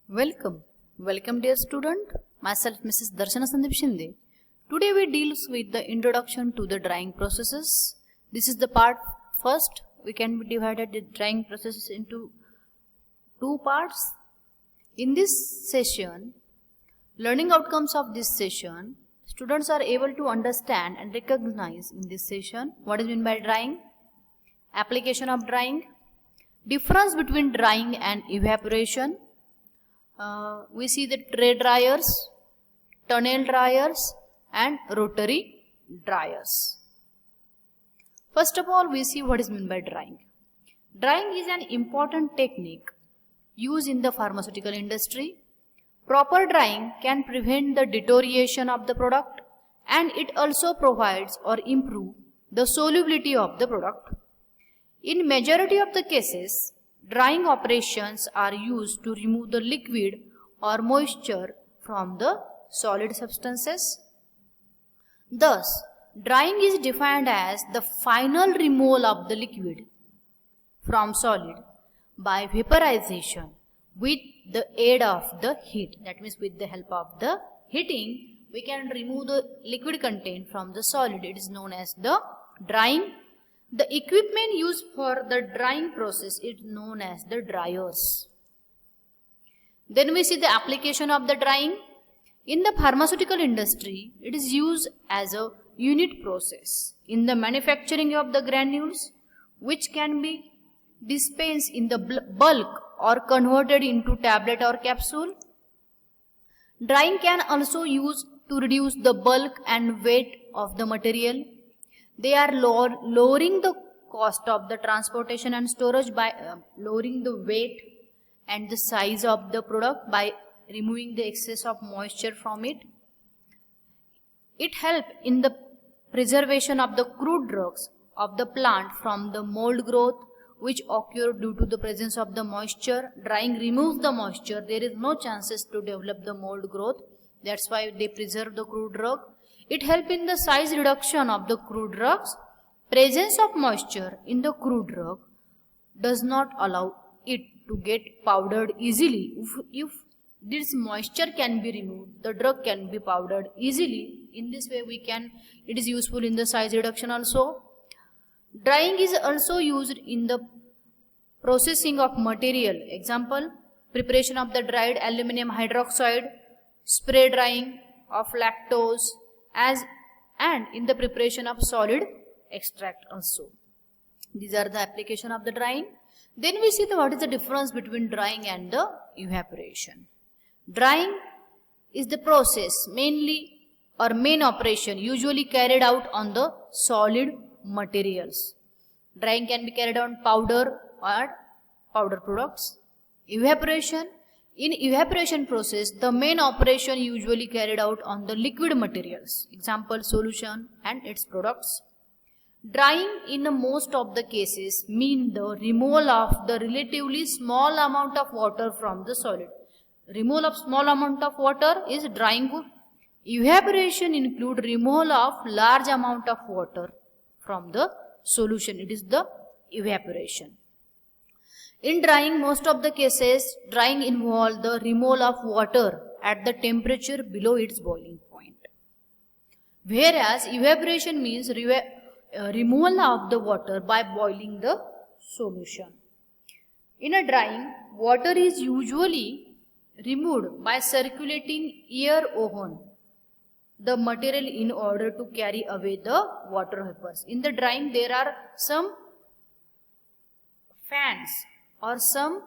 Welcome dear student. Myself Mrs. Darshana Sandeep Shinde. Today we deals with the introduction to the drying processes. This is the part first. We can divide the drying processes into two parts. In this session, learning outcomes of this session, students are able to understand and recognize in this session what is meant by drying, application of drying, difference between drying and evaporation. We see the tray dryers, tunnel dryers and rotary dryers. First of all, we see what is meant by drying. Drying is an important technique used in the pharmaceutical industry. Proper drying can prevent the deterioration of the product and it also provides or improve the solubility of the product. In majority of the cases, drying operations are used to remove the liquid or moisture from the solid substances. Thus, drying is defined as the final removal of the liquid from solid by vaporization with the aid of the heat. That means with the help of the heating, we can remove the liquid content from the solid. It is known as the drying. The equipment used for the drying process is known as the dryers. Then we see the application of the drying. In the pharmaceutical industry, it is used as a unit process in the manufacturing of the granules, which can be dispensed in the bulk or converted into tablet or capsule. Drying can also used to reduce the bulk and weight of the material. They are lowering the cost of the transportation and storage by lowering the weight and the size of the product by removing the excess of moisture from it. It helps in the preservation of the crude drugs of the plant from the mold growth which occur due to the presence of the moisture. Drying removes the moisture. There is no chances to develop the mold growth. That's why they preserve the crude drug. It helps in the size reduction of the crude drugs. Presence of moisture in the crude drug does not allow it to get powdered easily. If this moisture can be removed, the drug can be powdered easily. In this way it is useful in the size reduction also. Drying is also used in the processing of material. Example, preparation of the dried aluminum hydroxide, spray drying of lactose, and in the preparation of solid extract also. These are the application of the drying. Then we see what is the difference between drying and the evaporation. Drying is the process main operation usually carried out on the solid materials. Drying can be carried on powder or powder products. Evaporation. In evaporation process, the main operation usually carried out on the liquid materials, example solution and its products. Drying in most of the cases mean the removal of the relatively small amount of water from the solid. Removal of small amount of water is drying. Evaporation include removal of large amount of water from the solution. It is the evaporation. In drying, most of the cases, drying involves the removal of water at the temperature below its boiling point. Whereas evaporation means removal of the water by boiling the solution. In a drying, water is usually removed by circulating air over the material in order to carry away the water vapors. In the drying, there are some fans or some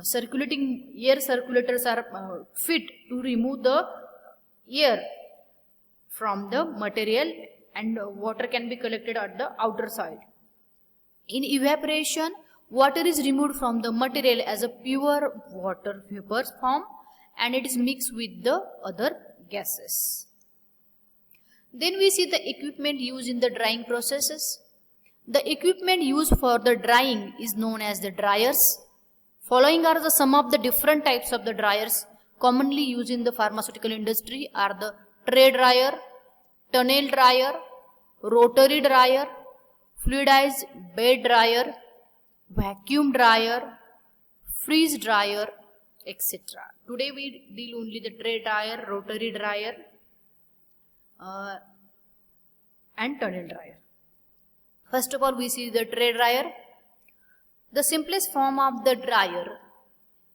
circulating air circulators are fit to remove the air from the material and water can be collected at the outer side. In evaporation, water is removed from the material as a pure water vapors form and it is mixed with the other gases. Then we see the equipment used in the drying processes. The equipment used for the drying is known as the dryers. Following are the some of the different types of the dryers commonly used in the pharmaceutical industry are the tray dryer, tunnel dryer, rotary dryer, fluidized bed dryer, vacuum dryer, freeze dryer, etc. Today we deal only the tray dryer, rotary dryer, and tunnel dryer. First of all, we see the tray dryer. The simplest form of the dryer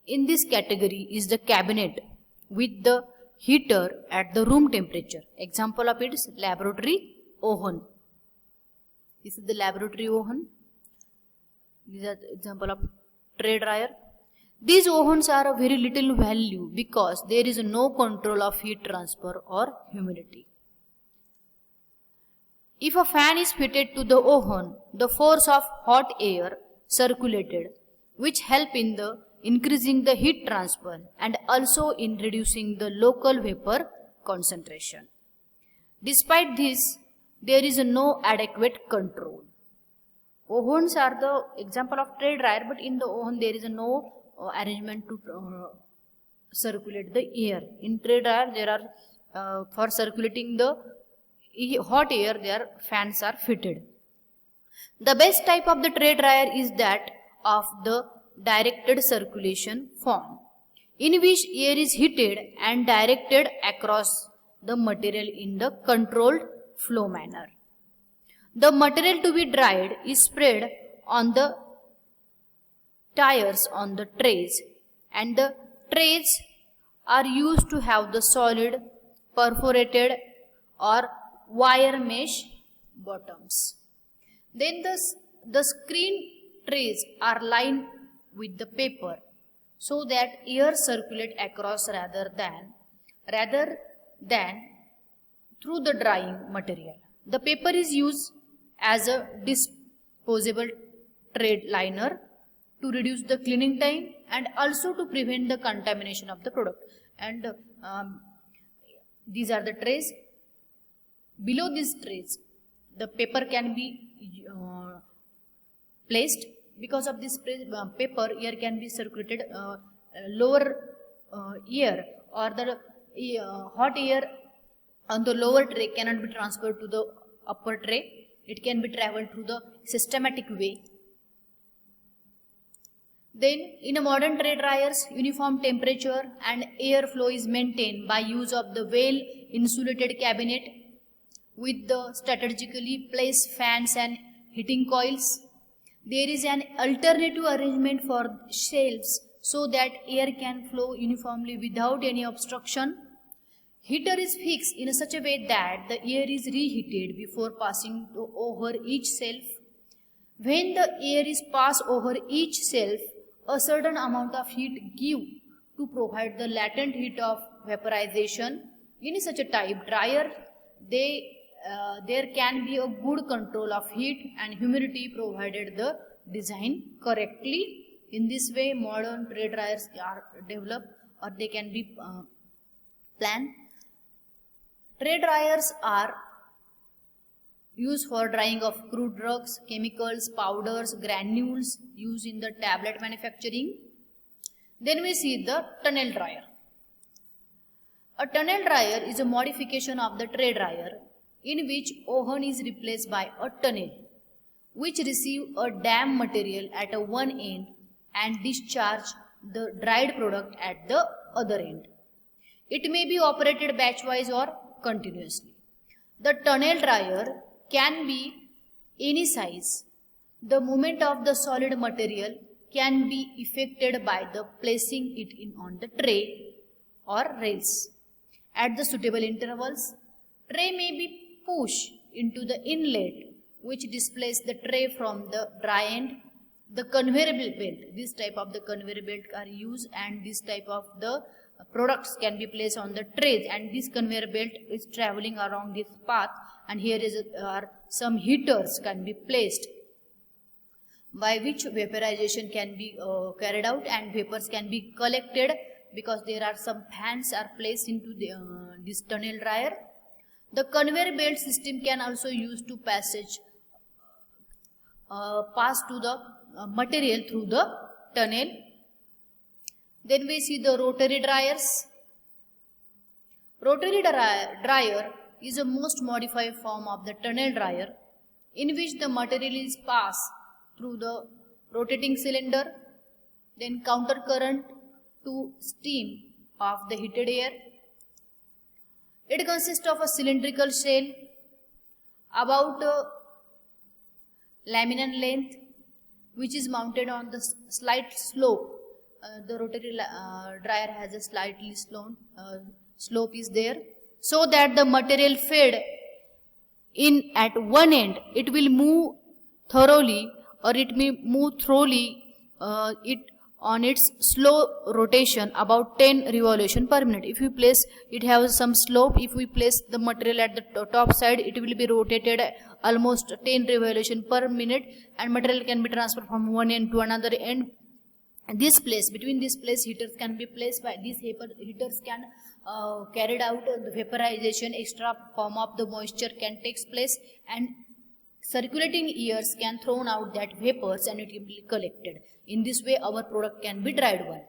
in this category is the cabinet with the heater at the room temperature. Example of it is laboratory oven. This is the laboratory oven. These are the example of tray dryer. These ovens are of very little value because there is no control of heat transfer or humidity. If a fan is fitted to the oven, the force of hot air circulated, which help in the increasing the heat transfer and also in reducing the local vapor concentration. Despite this, there is no adequate control. Ovens are the example of tray dryer, but in the oven there is no arrangement to circulate the air. In tray dryer there are for circulating the hot air, their fans are fitted. The best type of the tray dryer is that of the directed circulation form, in which air is heated and directed across the material in the controlled flow manner. The material to be dried is spread on the tires on the trays, and the trays are used to have the solid, perforated or wire mesh bottoms. Then the screen trays are lined with the paper so that air circulate across rather than through the drying material. The paper is used as a disposable tray liner to reduce the cleaning time and also to prevent the contamination of the product. And these are the trays. Below these trays, the paper can be placed. Because of this paper, air can be circulated lower air, or the hot air on the lower tray cannot be transferred to the upper tray. It can be traveled through the systematic way. Then in a modern tray dryers, uniform temperature and air flow is maintained by use of the well insulated cabinet with the strategically placed fans and heating coils. There is an alternative arrangement for shelves so that air can flow uniformly without any obstruction. Heater is fixed in such a way that the air is reheated before passing over each shelf. When the air is passed over each shelf, a certain amount of heat given to provide the latent heat of vaporization. In such a type dryer, there can be a good control of heat and humidity provided the design correctly. In this way, modern tray dryers are developed, or they can be planned. Tray dryers are used for drying of crude drugs, chemicals, powders, granules used in the tablet manufacturing. Then we see the tunnel dryer. A tunnel dryer is a modification of the tray dryer in which oven is replaced by a tunnel which receive a damp material at one end and discharge the dried product at the other end. It may be operated batchwise or continuously. The tunnel dryer can be any size. The movement of the solid material can be effected by the placing it on the tray or rails at the suitable intervals. Tray may be pushed into the inlet which displays the tray from the dry end. The conveyor belt, this type of the conveyor belt are used, and this type of the products can be placed on the trays, and this conveyor belt is traveling along this path, and here are some heaters can be placed by which vaporization can be carried out and vapors can be collected, because there are some fans are placed into the, this tunnel dryer. The conveyor belt system can also use to pass to the material through the tunnel. Then we see the rotary dryers. Rotary dryer is a most modified form of the tunnel dryer in which the material is passed through the rotating cylinder. then counter current to steam of the heated air. It consists of a cylindrical shell about laminar length, which is mounted on the slight slope. The rotary dryer has a slightly slope is there, so that the material fed in at one end, it will move thoroughly, or it may move thoroughly it on its slow rotation about 10 revolution per minute. If we place, it has some slope, if we place the material at the top side, it will be rotated almost 10 revolution per minute, and material can be transferred from one end to another end. This place, between this place, heaters can be placed. By these heaters can carried out the vaporization, extra form of the moisture can takes place, and circulating airs can thrown out that vapors, and it will be collected. In this way our product can be dried well.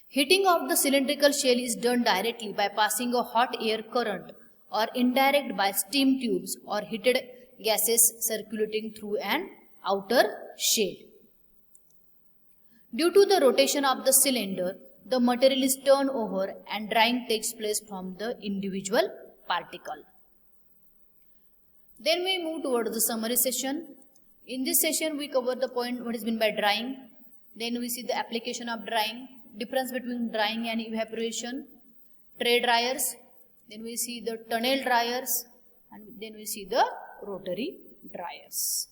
Heating of the cylindrical shell is done directly by passing a hot air current, or indirect by steam tubes or heated gases circulating through an outer shell. Due to the rotation of the cylinder, the material is turned over and drying takes place from the individual particle. Then we move towards the summary session. In this session we cover the point what is meant by drying. Then we see the application of drying, difference between drying and evaporation, tray dryers, then we see the tunnel dryers, and then we see the rotary dryers.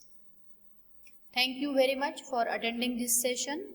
Thank you very much for attending this session.